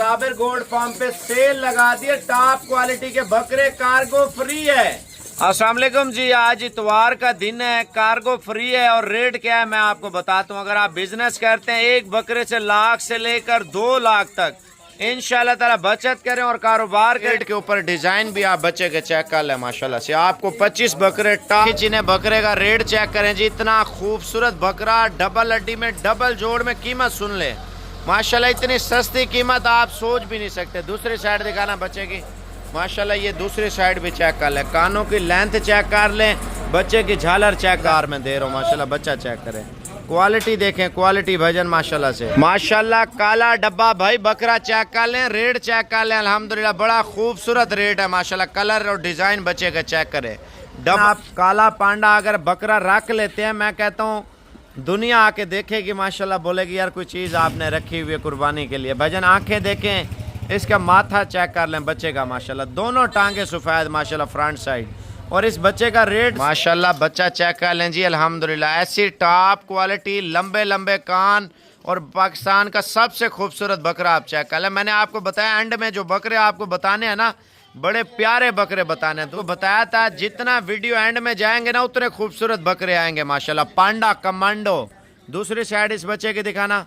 Sabir gold farm पे cell लगा दिए, टॉप क्वालिटी के बकरे कार्गो फ्री है। अस्सलाम वालेकुम जी, आज इतवार का दिन है, कार्गो फ्री है और रेट क्या है मैं आपको बताता हूँ। अगर आप बिजनेस करते हैं एक बकरे से लाख से लेकर 2 लाख तक इंशाल्लाह ताला बचत करें और कारोबार के रेट के ऊपर डिजाइन भी आप बच्चे के चेक कर लें। माशाल्लाह से आपको 25 बकरे जिन्हें बकरे का रेट चेक करें जी, इतना खूबसूरत बकरा डबल हड्डी में डबल जोड़ में, कीमत सुन ले माशाल्लाह, इतनी सस्ती कीमत आप सोच भी नहीं सकते। दूसरी साइड दिखाना बच्चे की, माशाल्लाह ये दूसरी साइड भी चेक कर लें, कानों की लेंथ चेक कर लें, बच्चे की झालर चेक कार में दे रहा हूँ माशाल्लाह, बच्चा चेक करें, क्वालिटी देखें, क्वालिटी भजन माशाल्लाह से। माशाल्लाह काला डब्बा भाई बकरा चेक कर लें, रेट चेक कर लें, अल्हम्दुलिल्लाह बड़ा खूबसूरत रेट है माशाल्लाह, कलर और डिजाइन बच्चे का चेक करें। आप काला पांडा अगर बकरा रख लेते हैं, मैं कहता हूँ दुनिया आके देखेगी माशाल्लाह, बोलेगी यार कोई चीज़ आपने रखी हुई है कुर्बानी के लिए। भजन आंखें देखें, इसका माथा चेक कर लें बच्चे का माशाल्लाह, दोनों टांगे सफ़ेद माशाल्लाह फ्रंट साइड, और इस बच्चे का रेट माशाल्लाह बच्चा चेक कर लें जी अल्हम्दुलिल्लाह, ऐसी टॉप क्वालिटी, लंबे लंबे कान और पाकिस्तान का सबसे खूबसूरत बकरा आप चेक कर लें। मैंने आपको बताया एंड में जो बकरे आपको बताने हैं ना, बड़े प्यारे बकरे बताने हैं, तो बताया था जितना वीडियो एंड में जाएंगे ना उतने खूबसूरत बकरे आएंगे माशाल्लाह। पांडा कमांडो, दूसरी साइड इस बच्चे की दिखाना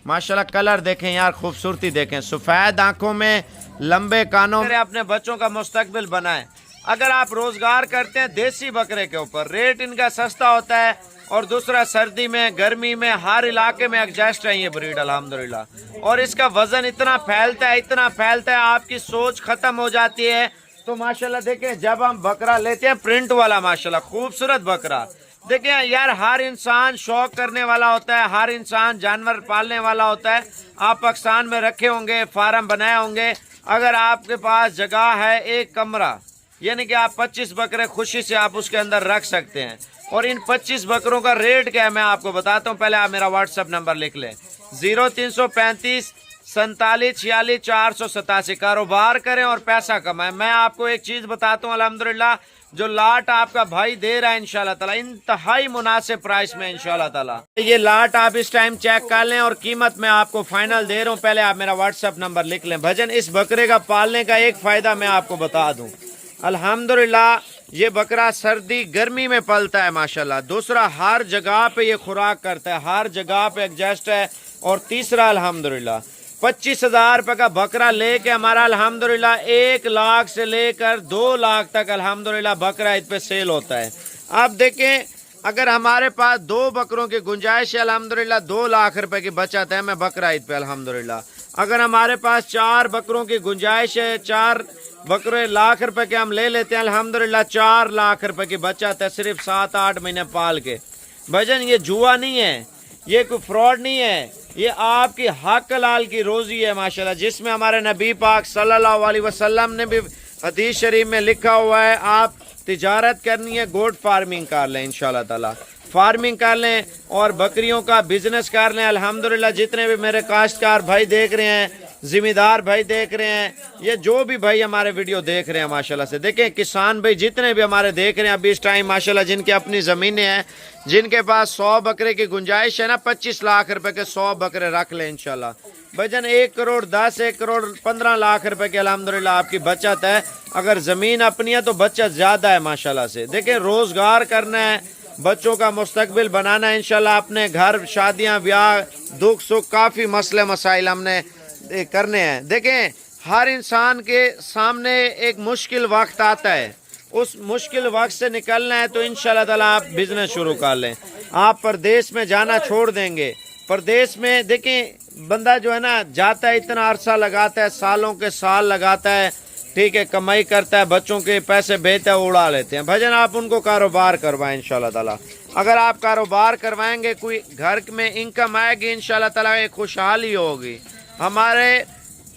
माशाल्लाह, कलर देखें यार, खूबसूरती देखें, सफ़ेद आंखों में लंबे कानों में, अपने बच्चों का मुस्तकबिल बनाएं। अगर आप रोजगार करते हैं देसी बकरे के ऊपर, रेट इनका सस्ता होता है, और दूसरा सर्दी में गर्मी में हर इलाके में एडजस्ट है ये ब्रीड अल्हम्दुलिल्लाह, और इसका वजन इतना फैलता है, इतना फैलता है, आपकी सोच खत्म हो जाती है। तो माशाल्लाह देखें जब हम बकरा लेते हैं प्रिंट वाला माशाल्लाह खूबसूरत बकरा, देखें यार हर इंसान शौक करने वाला होता है, हर इंसान जानवर पालने वाला होता है। आप पाकिस्तान में रखे होंगे, फार्म बनाए होंगे, अगर आपके पास जगह है एक कमरा, यानी कि आप 25 बकरे खुशी से आप उसके अंदर रख सकते हैं। और इन 25 बकरों का रेट क्या है मैं आपको बताता हूँ। पहले आप मेरा व्हाट्सएप नंबर लिख लें, 0335 47 46 487। कारोबार करें और पैसा कमाएं। मैं आपको एक चीज़ बताता हूँ अल्हम्दुलिल्लाह, जो लाट आपका भाई दे रहा है इंशाल्लाह ताला इंतहाई मुनासिब प्राइस में इंशाल्लाह ताला। ये लाट आप इस टाइम चेक कर लें और कीमत मैं आपको फाइनल दे रहा हूँ। पहले आप मेरा व्हाट्सएप नंबर लिख लें। भजन इस बकरे का पालने का एक फ़ायदा मैं आपको बता दूँ, अल्हम्दुलिल्लाह ये बकरा सर्दी गर्मी में पलता है माशाल्लाह। दूसरा हर जगह पे ये खुराक करता है, हर जगह पे एडजस्ट है। और तीसरा अल्हम्दुलिल्लाह 25,000 रुपये का बकरा लेके हमारा अल्हम्दुलिल्लाह 1 लाख से लेकर 2 लाख तक अल्हम्दुलिल्लाह बकरा ईद पे सेल होता है। आप देखें अगर हमारे पास 2 बकरों की गुंजाइश है अल्हम्दुलिल्लाह 2 लाख रुपए की बचत है मैं बकरा ईद पे अल्हम्दुलिल्लाह। अगर हमारे पास 4 बकरों की गुंजाइश है, 4 बकरे लाख रुपए के हम ले लेते हैं अल्हम्दुलिल्लाह 4 लाख रुपए की बचत है सिर्फ 7-8 महीने पाल के। भजन ये जुआ नहीं है, ये कोई फ्रॉड नहीं है, ये आपकी हक हलाल की रोजी है माशाल्लाह, जिसमें हमारे नबी पाक सल्लल्लाहु अलैहि वसल्लम ने भी हदीस शरीफ में लिखा हुआ है, आप तिजारत करनी है गोट फार्मिंग कर लें इंशाल्लाह ताला, फार्मिंग कर लें और बकरियों का बिजनेस कर लें। अल्हम्दुलिल्लाह जितने भी मेरे काश्तकार भाई देख रहे हैं, जिम्मेदार भाई देख रहे हैं, ये जो भी भाई हमारे वीडियो देख रहे हैं माशाल्लाह से, देखें किसान भाई जितने भी हमारे देख रहे हैं अभी इस टाइम माशाल्लाह, जिनकी अपनी ज़मीनें हैं, जिनके पास 100 बकरे की गुंजाइश है ना, 25 लाख रुपए के 100 बकरे रख लें इंशाल्लाह। भजन 1 करोड़ 10, 1 करोड़ 15 लाख रुपए की अल्हम्दुलिल्लाह आपकी बचत है। अगर ज़मीन अपनी है तो बचत ज़्यादा है माशाल्लाह से। देखें रोज़गार करना है, बच्चों का मुस्तकबिल बनाना है इंशाल्लाह, अपने घर शादियां ब्याह दुख सुख काफ़ी मसले मसाइल हमने करने हैं। देखें हर इंसान के सामने एक मुश्किल वक्त आता है, उस मुश्किल वक्त से निकलना है तो इंशाल्लाह ताला आप बिजनेस शुरू कर लें। आप परदेश में जाना छोड़ देंगे, परदेश में देखें बंदा जो है ना जाता है, इतना अरसा लगाता है, सालों के साल लगाता है, ठीक है, कमाई करता है, बच्चों के पैसे भेजता है, उड़ा लेते हैं। भजन आप उनको कारोबार करवाएं इंशाल्लाह ताला। अगर आप कारोबार करवाएंगे, कोई घर में इनकम आएगी इंशाल्लाह ताला, एक खुशहाली होगी, हमारे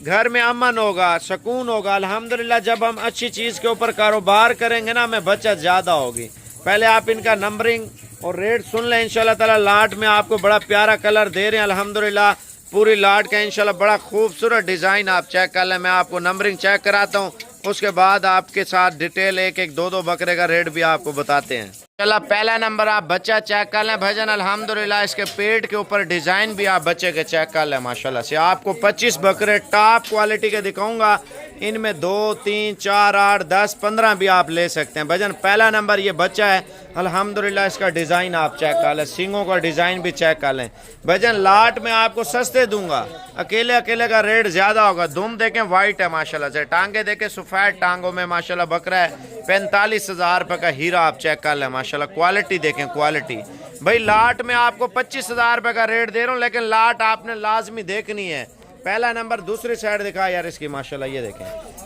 घर में अमन होगा, सुकून होगा अल्हम्दुलिल्लाह। जब हम अच्छी चीज़ के ऊपर कारोबार करेंगे ना, हमें बचत ज़्यादा होगी। पहले आप इनका नंबरिंग और रेट सुन लें इंशाल्लाह ताला। लाट में आपको बड़ा प्यारा कलर दे रहे हैं अल्हम्दुलिल्लाह, पूरी लाट का इंशाल्लाह बड़ा खूबसूरत डिज़ाइन आप चेक कर लें। मैं आपको नंबरिंग चेक कराता हूँ उसके बाद आपके साथ डिटेल एक एक दो बकरे का रेट भी आपको बताते हैं। चला पहला नंबर आप बच्चा चेक कर लें भाईजान, अल्हम्दुलिल्लाह इसके पेट के ऊपर डिज़ाइन भी आप बच्चे के चेक कर लें माशाल्लाह से। आपको 25 बकरे टॉप क्वालिटी के दिखाऊंगा, इनमें 2, 3, 4, 8, 10, 15 भी आप ले सकते हैं भाईजान। पहला नंबर ये बच्चा है, अल्हम्दुलिल्लाह इसका डिज़ाइन आप चेक कर लें, सींगों का डिज़ाइन भी चेक कर लें भाईजान। लाट में आपको सस्ते दूंगा, अकेले अकेले का रेट ज़्यादा होगा। दुम देखें वाइट है माशाल्लाह से, टांगे देखें सफ़ेद टांगों में माशाल्लाह बकरा है। 45,000 रुपये का हीरा आप चेक कर लें माशाल्लाह। क्वालिटी देखें क्वालिटी भाई। लाट में आपको 25,000 रुपये का रेट दे रहा हूँ, लेकिन लाट आपने लाजमी देखनी है। पहला नंबर दूसरी साइड दिखा यार इसकी माशाल्लाह, ये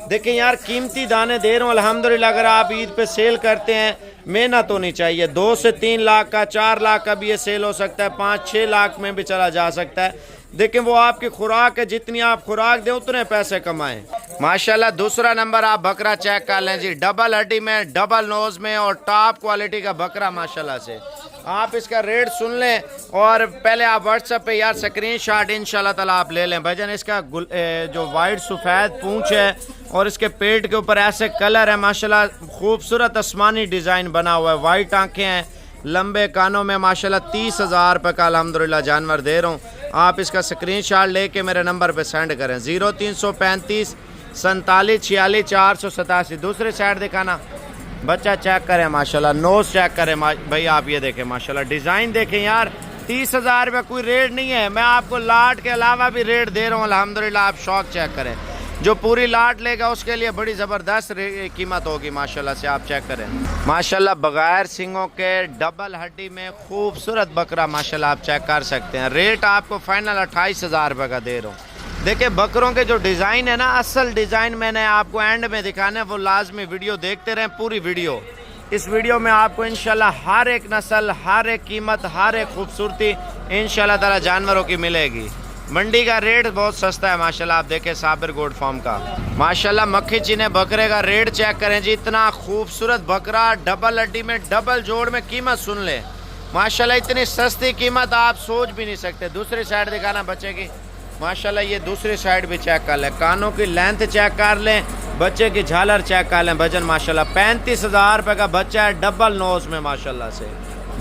देखें यार कीमती दाने दे रहा हूँ अल्हम्दुलिल्लाह। अगर आप ईद पे सेल करते हैं, मेहनत होनी चाहिए। 2 से 3 लाख का, 4 लाख का भी ये सेल हो सकता है, 5-6 लाख में भी चला जा सकता है। देखिए वो आपकी खुराक है, जितनी आप खुराक दें उतने पैसे कमाएं माशाल्लाह। दूसरा नंबर आप बकरा चेक कर लें जी, डबल हड्डी में, डबल नोज में और टॉप क्वालिटी का बकरा माशाल्लाह से। आप इसका रेट सुन लें और पहले आप व्हाट्सएप पे यार स्क्रीनशॉट इंशाल्लाह ताला आप ले लें भाईजान। इसका जो वाइट सफ़ेद पूंछ है और इसके पेट के ऊपर ऐसे कलर है माशाल्लाह, खूबसूरत आसमानी डिज़ाइन बना हुआ है। वाइट आंखें हैं, लंबे कानों में माशाल्लाह। 30,000 रुपये का अल्हम्दुलिल्लाह जानवर दे रहा हूँ। आप इसका स्क्रीनशॉट लेके मेरे नंबर पे सेंड करें 0335 47 46 487। दूसरी साइड दिखाना, बच्चा चेक करें माशाल्लाह, नोज चेक करें भाई। आप ये देखें माशाल्लाह, डिज़ाइन देखें यार। 30,000 रुपये कोई रेट नहीं है, मैं आपको लाट के अलावा भी रेट दे रहा हूँ अल्हम्दुलिल्लाह। आप शौक चेक करें, जो पूरी लाट लेगा उसके लिए बड़ी ज़बरदस्त कीमत होगी माशाल्लाह से। आप चेक करें माशाल्लाह, बगैर सिंगों के डबल हड्डी में खूबसूरत बकरा माशाल्लाह आप चेक कर सकते हैं। रेट आपको फाइनल 28,000 रुपये का दे रहा हूँ। देखिए बकरों के जो डिज़ाइन है ना, असल डिज़ाइन मैंने आपको एंड में दिखाना है, वो लाजमी वीडियो देखते रहें पूरी वीडियो। इस वीडियो में आपको इंशाल्लाह हर एक नस्ल, हर एक कीमत, हर एक खूबसूरती इंशाल्लाह ताला जानवरों की मिलेगी। मंडी का रेट बहुत सस्ता है माशाल्लाह। आप देखें साबिर गोड फार्म का माशाल्लाह, मक्खी चीने बकरे का रेट चेक करें जी। इतना खूबसूरत बकरा डबल हड्डी में, डबल जोड़ में, कीमत सुन ले माशाल्लाह। इतनी सस्ती कीमत आप सोच भी नहीं सकते। दूसरी साइड दिखाना बच्चे की माशाल्लाह, ये दूसरी साइड भी चेक कर लें, कानों की लेंथ चेक कर लें, बच्चे की झालर चेक कर लें भजन माशाल्लाह। 35,000 रुपये का बच्चा है, डबल नोज में माशाल्लाह से,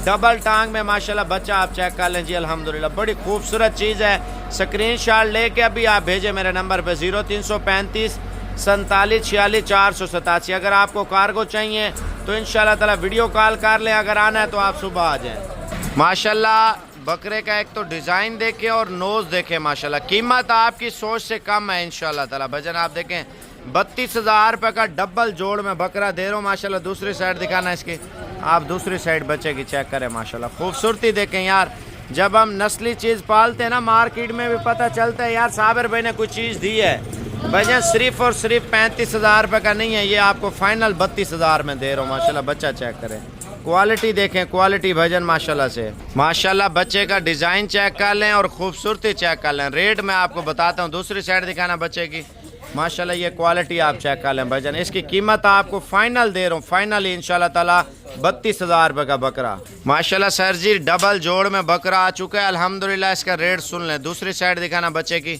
डबल टांग में माशाल्लाह बच्चा आप चेक कर लें जी अल्हम्दुलिल्लाह। बड़ी खूबसूरत चीज़ है। स्क्रीनशॉट लेके अभी आप भेजें मेरे नंबर पे 0335 47 46 487। अगर आपको कार्गो चाहिए तो इंशाल्लाह ताला वीडियो कॉल कर लें, अगर आना है तो आप सुबह आ जाएँ माशाल्लाह। बकरे का एक तो डिज़ाइन देखें और नोज देखें माशाल्लाह। कीमत आपकी सोच से कम है इंशाल्लाह ताला भजन। आप देखें 32,000 रुपये का डबल जोड़ में बकरा दे रहा हूँ माशाल्लाह। दूसरी साइड दिखाना इसकी, आप दूसरी साइड बच्चे की चेक करें माशाल्लाह। खूबसूरती देखें यार, जब हम नस्ली चीज़ पालते हैं ना, मार्केट में भी पता चलता है यार साबिर भाई ने कोई चीज़ दी है भजन। सिर्फ और सिर्फ 35,000 रुपये का नहीं है, ये आपको फाइनल 32,000 में दे रहा हूँ माशाल्लाह। बच्चा चेक करें, क्वालिटी देखें, क्वालिटी भजन माशाल्लाह से माशाल्लाह। बच्चे का डिज़ाइन चेक कर लें और खूबसूरती चेक कर लें। रेट मैं आपको बताता हूँ, दूसरी साइड दिखाना बच्चे की माशाल्लाह। ये क्वालिटी आप चेक कर लें भजन। इसकी कीमत आपको फाइनल दे रहा हूँ, फाइनल इंशाल्लाह ताला 32,000 रुपये का बकरा माशाल्लाह। सर जी डबल जोड़ में बकरा आ चुका है अल्हम्दुलिल्लाह। इसका रेट सुन लें, दूसरी साइड दिखाना बच्चे की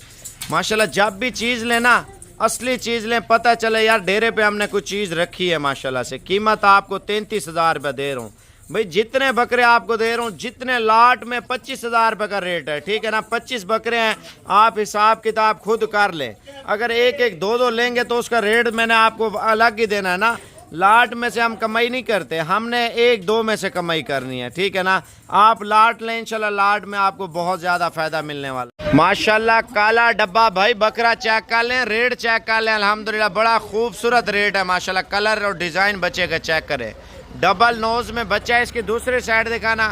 माशाल्लाह। जब भी चीज़ लेना, असली चीज़ लें, पता चले यार डेरे पे हमने कुछ चीज़ रखी है माशाल्लाह से। कीमत आपको 33,000 रुपये दे रहा हूँ भाई। जितने बकरे आपको दे रहा हूँ, जितने लाट में 25,000 रुपये का रेट है, ठीक है ना। 25 बकरे हैं, आप हिसाब किताब खुद कर लें। अगर एक एक दो दो लेंगे तो उसका रेट मैंने आपको अलग ही देना है ना। लाट में से हम कमाई नहीं करते, हमने एक दो में से कमाई करनी है, ठीक है ना। आप लाट लें इंशाल्लाह, लाट में आपको बहुत ज़्यादा फ़ायदा मिलने वाला माशाल्लाह। काला डब्बा भाई बकरा चेक कर लें, रेट चेक कर लें अल्हम्दुलिल्लाह। बड़ा खूबसूरत रेट है माशाल्लाह। कलर और डिज़ाइन बच्चे का चेक करें। डबल नोज में बच्चा है। इसकी दूसरी साइड दिखाना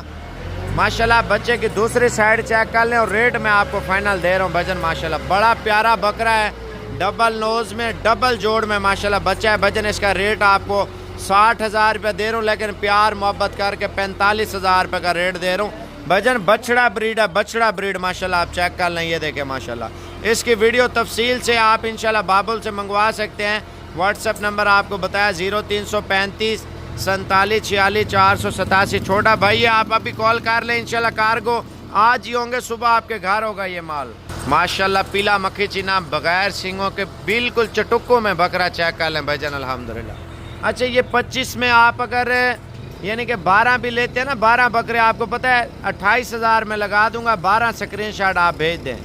माशाल्लाह। बच्चे की दूसरी साइड चेक कर लें और रेट मैं आपको फाइनल दे रहा हूँ भजन माशाल्लाह। बड़ा प्यारा बकरा है, डबल नोज में, डबल जोड़ में माशाल्लाह बच्चा है भजन। इसका रेट आपको 60,000 रुपये दे रहा हूँ, लेकिन प्यार मोहब्बत करके 45,000 रुपये का रेट दे रहा हूँ भजन। बछड़ा ब्रीड है, बछड़ा ब्रीड माशाल्लाह। आप चेक कर लें, ये देखें माशाल्लाह। इसकी वीडियो तफसील से आप इंशाल्लाह बाबुल से मंगवा सकते हैं। व्हाट्सएप नंबर आपको बताया 0335 47 46 487। छोटा भाई आप अभी कॉल कर लें इंशाल्लाह। कार्गो आज ही होंगे, सुबह आपके घर होगा ये माल। माशाल्लाह पीला मक्खी चीना बगैर सींगों के बिल्कुल चटुक्कों में बकरा चेक कर लें भाईजान अल्हम्दुलिल्लाह। अच्छा ये 25 में आप अगर यानी कि 12 भी लेते हैं ना, 12 बकरे आपको पता है 28,000 में लगा दूंगा। 12 स्क्रीनशॉट आप भेज दें।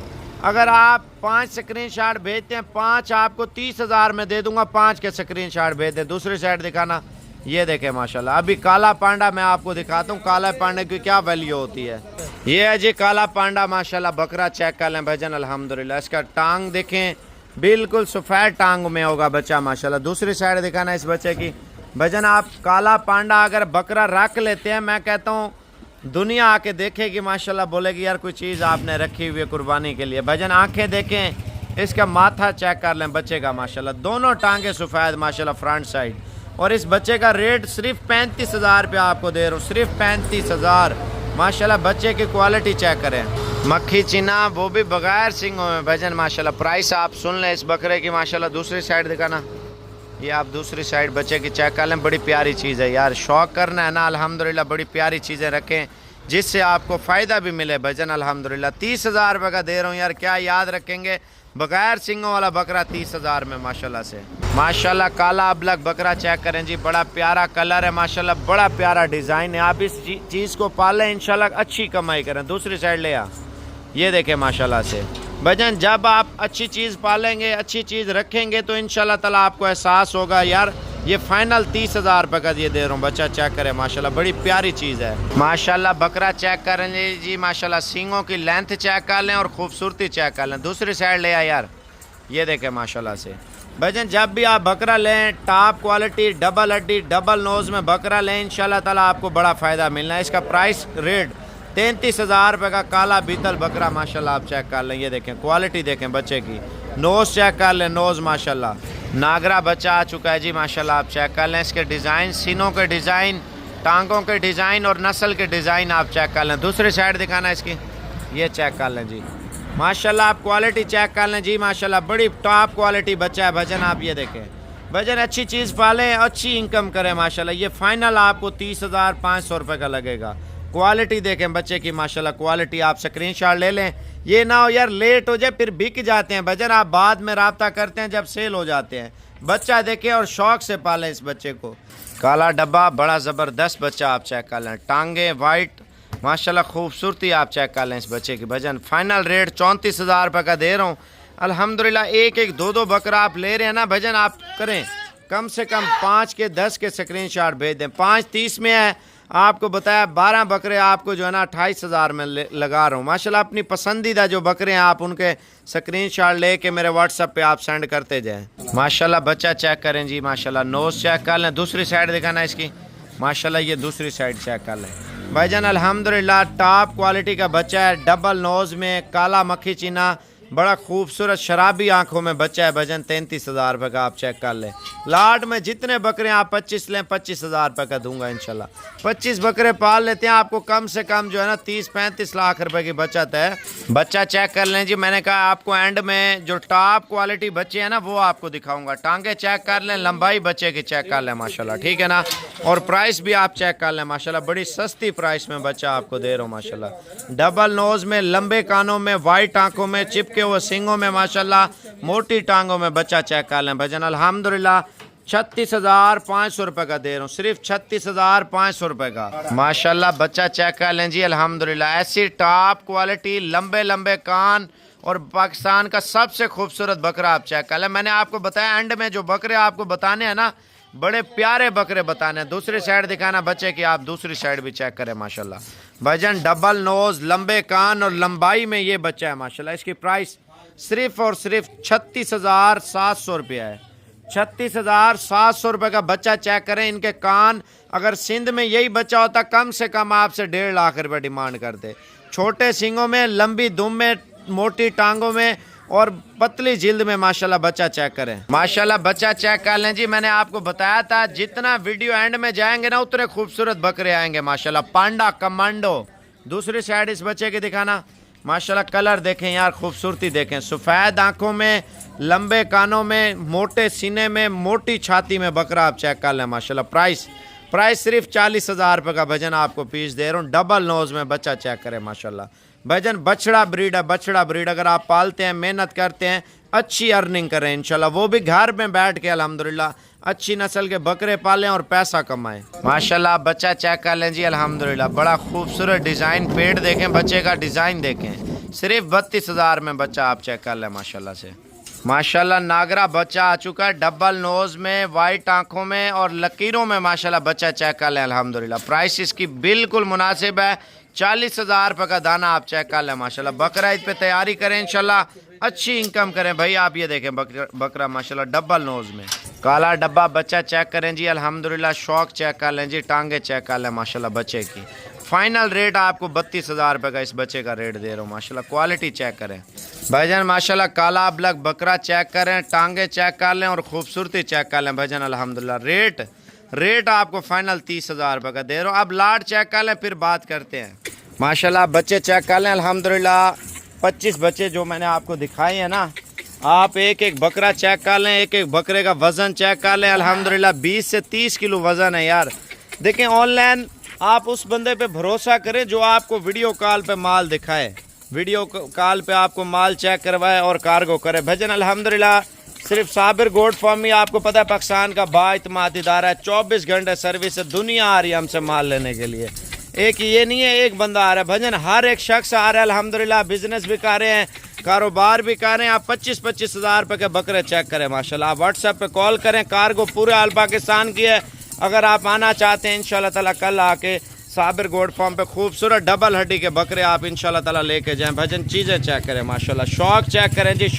अगर आप 5 स्क्रीनशॉट भेजते हैं, 5 आपको 30,000 में दे दूंगा। 5 के स्क्रीनशॉट भेज दें। दूसरी साइड दिखाना, ये देखें माशाल्लाह। अभी काला पांडा मैं आपको दिखाता हूँ, काला पांडे की क्या वैल्यू होती है। ये है जी काला पांडा माशाल्लाह बकरा चेक कर लें भाईजान अल्हम्दुलिल्लाह। इसका टांग देखें, बिल्कुल सफ़ेद टांग में होगा बच्चा माशाल्लाह। दूसरी साइड दिखाना इस बच्चे की भाईजान। आप काला पांडा अगर बकरा रख लेते हैं, मैं कहता हूँ दुनिया आके देखेगी माशाल्लाह, बोलेगी यार कोई चीज़ आपने रखी हुई है कुर्बानी के लिए। भाईजान आंखें देखें, इसका माथा चेक कर लें बच्चे का माशाल्लाह। दोनों टांगे सफ़ेद माशाल्लाह फ्रंट साइड। और इस बच्चे का रेट सिर्फ 35,000 रुपया आपको दे रहा हूँ, सिर्फ 35,000 माशाल्लाह। बच्चे की क्वालिटी चेक करें। मक्खी चीना वो भी बगैर सींगों में भाईजान माशाल्लाह। प्राइस आप सुन लें इस बकरे की माशाल्लाह। दूसरी साइड दिखाना, ये आप दूसरी साइड बच्चे की चेक कर लें। बड़ी प्यारी चीज़ है यार, शौक करना है ना अल्हम्दुलिल्लाह। बड़ी प्यारी चीज़ें रखें जिससे आपको फ़ायदा भी मिले भाईजान अल्हम्दुलिल्लाह। 30,000 रुपये का दे रहा हूँ यार, क्या याद रखेंगे। बगैर सिंगों वाला बकरा 30,000 में माशाल्लाह से। माशाल्लाह काला अबलग बकरा चेक करें जी, बड़ा प्यारा कलर है माशाल्लाह, बड़ा प्यारा डिज़ाइन है। आप इस चीज़ को पालें इंशाल्लाह, अच्छी कमाई करें। दूसरी साइड ले आ, ये देखें माशाल्लाह से भाईजान। जब आप अच्छी चीज़ पालेंगे, अच्छी चीज़ रखेंगे तो इंशाल्लाह ताला आपको एहसास होगा यार ये फाइनल 30,000 रुपये का ये दे रहा हूँ। बच्चा चेक करें माशाल्लाह, बड़ी प्यारी चीज़ है माशाल्लाह। बकरा चेक करें जी माशाल्लाह, सींगों की लेंथ चेक कर लें और खूबसूरती चेक कर लें। दूसरी साइड ले आ यार, ये देखें माशाल्लाह से भाईजान। जब भी आप बकरा लें, टॉप क्वालिटी डबल हड्डी डबल नोज़ में बकरा लें, इंशाल्लाह ताला आपको बड़ा फ़ायदा मिलना है। इसका प्राइस रेट 33,000 रुपये का काला बीतल बकरा माशाल्लाह। आप चेक कर लें, ये देखें क्वालिटी देखें बच्चे की। नोज़ चेक कर लें, नोज़ माशाल्लाह नागरा बच्चा आ चुका है जी माशाल्लाह। आप चेक कर लें इसके डिज़ाइन, सीनों के डिज़ाइन, टांगों के डिज़ाइन और नस्ल के डिज़ाइन आप चेक कर लें। दूसरी साइड दिखाना इसकी, ये चेक कर लें जी माशाल्लाह। आप क्वालिटी चेक कर लें जी माशाल्लाह, बड़ी टॉप क्वालिटी बच्चा है भजन। आप ये देखें भजन, अच्छी चीज़ पालें, अच्छी इनकम करें माशाल्लाह। ये फाइनल आपको 30,500 रुपये का लगेगा। क्वालिटी देखें बच्चे की माशाल्लाह, क्वालिटी आप स्क्रीनशॉट ले लें। ये ना हो यार लेट हो जाए फिर बिक जाते हैं भजन, आप बाद में रब्ता करते हैं जब सेल हो जाते हैं। बच्चा देखें और शौक से पालें इस बच्चे को। काला डब्बा बड़ा ज़बरदस्त बच्चा आप चेक कर लें। टांगे वाइट माशाल्लाह, खूबसूरती आप चेक कर लें इस बच्चे की भजन। फाइनल रेट 34,000 रुपये का दे रहा हूँ अल्हम्दुलिल्लाह। एक एक दो दो बकरा आप ले रहे हैं ना भजन, आप करें कम से कम 5 के 10 के स्क्रीनशॉट भेज दें। 5 30 में है, आपको बताया 12 बकरे आपको जो है ना 28,000 में लगा रहा हूँ माशाल्लाह। अपनी पसंदीदा जो बकरे हैं आप उनके स्क्रीनशॉट लेके मेरे व्हाट्सएप पे आप सेंड करते जाएं माशाल्लाह। बच्चा चेक करें जी माशाल्लाह, नोज़ चेक कर लें। दूसरी साइड दिखाना इसकी माशाल्लाह, ये दूसरी साइड चेक कर लें भाईजान अल्हम्दुलिल्लाह। टॉप क्वालिटी का बच्चा है, डबल नोज़ में काला मक्खी चीना, बड़ा खूबसूरत शराबी आंखों में बच्चा है भजन। 33,000 रुपये का आप चेक कर लें। लाट में जितने बकरे आप 25 लें, 25,000 रुपये का दूंगा इंशाल्लाह। 25 बकरे पाल लेते हैं, आपको कम से कम जो है ना 30-35 लाख रुपए की बचत है। बच्चा चेक कर लें जी, मैंने कहा आपको एंड में जो टॉप क्वालिटी बच्चे हैं ना वो आपको दिखाऊंगा। टांगे चेक कर लें, लंबाई बच्चे की चेक कर लें माशाल्लाह, ठीक है ना। और प्राइस भी आप चेक कर लें माशाल्लाह, बड़ी सस्ती प्राइस में बच्चा आपको दे रहा हूँ माशाल्लाह। डबल नोज़ में, लंबे कानों में, वाइट आंखों में, चिपके हुए सींगों में माशाल्लाह, मोटी टांगों में बच्चा चेक कर लें भजन अल्हम्दुलिल्लाह। 36,500 रुपये का दे रहा हूँ, सिर्फ 36,500 रुपये का माशाल्लाह। बच्चा चेक कर लें जी अल्हम्दुलिल्लाह। ऐसी टॉप क्वालिटी, लंबे लंबे कान और पाकिस्तान का सबसे खूबसूरत बकरा आप चेक कर लें। मैंने आपको बताया एंड में जो बकरे आपको बताने हैं ना, बड़े प्यारे बकरे बताने हैं। दूसरी साइड दिखाना बच्चे की, आप दूसरी साइड भी चेक करें माशाल्लाह भजन। डबल नोज़, लंबे कान और लंबाई में ये बच्चा है माशाल्लाह। इसकी प्राइस सिर्फ और सिर्फ 36,700 रुपया है। 36,700 रुपये का बच्चा चेक करें। इनके कान अगर सिंध में यही बच्चा होता कम से कम आपसे 1.5 लाख रुपये डिमांड करते। छोटे सींगों में, लंबी दुम में, मोटी टांगों में और पतली जिल्द में माशाल्लाह बच्चा चेक करें माशाल्लाह। बच्चा चेक कर लें जी, मैंने आपको बताया था जितना वीडियो एंड में जाएंगे ना उतने खूबसूरत बकरे आएंगे माशाल्लाह। पांडा कमांडो। दूसरी साइड इस बच्चे की दिखाना माशाल्लाह। कलर देखें यार, खूबसूरती देखें। सफ़ेद आंखों में, लंबे कानों में, मोटे सीने में, मोटी छाती में बकरा आप चेक कर लें माशाल्लाह। प्राइस सिर्फ 40,000 रुपये का भजन आपको पीस दे रहा हूँ। डबल नोज़ में बच्चा चेक करें माशाल्लाह। भाईजान बछड़ा ब्रीड है, बछड़ा ब्रीड अगर आप पालते हैं, मेहनत करते हैं, अच्छी अर्निंग करें इंशाल्लाह, वो भी घर में बैठ के अल्हम्दुलिल्लाह अच्छी नस्ल के बकरे पालें और पैसा कमाएं। माशाल्लाह बच्चा चेक कर लें जी, अल्हम्दुलिल्लाह बड़ा खूबसूरत डिज़ाइन, पेट देखें, बच्चे का डिज़ाइन देखें, सिर्फ 32,000 में बच्चा आप चेक कर लें माशाल्लाह से। माशाल्लाह नागरा बच्चा आ चुका है, डबल नोज में, वाइट आंखों में और लकीरों में माशाल्लाह बच्चा चेक कर लें अल्हम्दुलिल्लाह। प्राइस इसकी बिल्कुल मुनासिब है, 40,000 रुपये का दाना आप चेक कर लें माशाल्लाह। बकरा ईद पे तैयारी करें इंशाल्लाह, अच्छी इनकम करें भाई। आप ये देखें बकरा माशाल्लाह डबल नोज में, काला डब्बा बच्चा चेक करें जी अल्हम्दुलिल्लाह। शौक चेक कर लें जी, टांगे चेक कर लें माशाल्लाह बच्चे की। फाइनल रेट आपको 32,000 रुपये का इस बच्चे का रेट दे रहा हूँ माशाल्लाह। क्वालिटी चेक करें भाईजान माशाल्लाह, काला अबलग बकरा चेक करें, टांगे चेक कर लें और खूबसूरती चेक कर लें भाईजान अल्हम्दुलिल्लाह। रेट आपको फाइनल 30,000 रुपये का दे रहा हूँ। अब लाट चेक कर लें फिर बात करते हैं माशाल्लाह। बच्चे चेक कर लें अल्हम्दुलिल्लाह, 25 बच्चे जो मैंने आपको दिखाए हैं ना, आप एक एक बकरा चेक कर लें, एक एक बकरे का वज़न चेक कर लें अल्हम्दुलिल्लाह। 20 से 30 किलो वज़न है यार। देखें ऑनलाइन आप उस बंदे पे भरोसा करें जो आपको वीडियो कॉल पे माल दिखाए, वीडियो कॉल पे आपको माल चेक करवाए और कार्गो करे। भजन अल्हम्दुलिल्लाह सिर्फ साबिर गोट फार्म ही आपको पता है पाकिस्तान का बाइतमाद इदारा है, 24 घंटे सर्विस है, दुनिया आ रही है हमसे माल लेने के लिए। एक ये नहीं है एक बंदा आ रहा है भजन, हर एक शख्स आ रहा है अल्हम्दुलिल्लाह। बिजनेस भी कर रहे हैं, कारोबार भी कर रहे हैं। आप 25-25 हज़ार रुपये के बकरे चेक करें माशाल्लाह। आप व्हाट्सएप पे कॉल करें, कार्गो पूरे आल पाकिस्तान की है। अगर आप आना चाहते हैं इंशाल्लाह ताला कल आके साबिर गोट फार्म पे खूबसूरत डबल हड्डी के बकरे आप इंशाल्लाह ताला लेके जाएं। भजन चीज़ें चेक करें माशाल्लाह, शौक चेक करें जी।